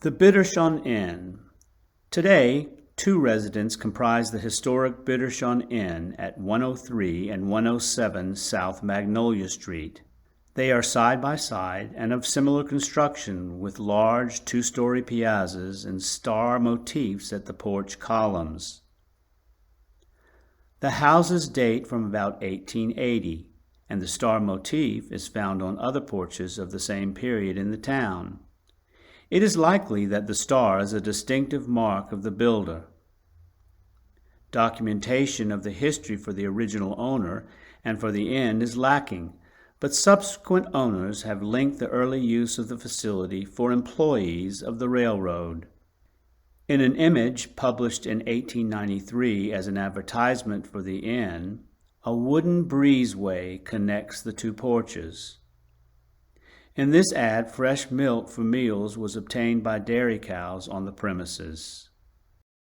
The Bittershon Inn. Today, two residences comprise the historic Bittershon Inn at 103 and 107 South Magnolia Street. They are side by side and of similar construction, with large two-story piazzas and star motifs at the porch columns. The houses date from about 1880, and the star motif is found on other porches of the same period in the town. It is likely that the star is a distinctive mark of the builder. Documentation of the history for the original owner and for the inn is lacking, but subsequent owners have linked the early use of the facility for employees of the railroad. In an image published in 1893 as an advertisement for the inn, a wooden breezeway connects the two porches. In this ad, fresh milk for meals was obtained by dairy cows on the premises.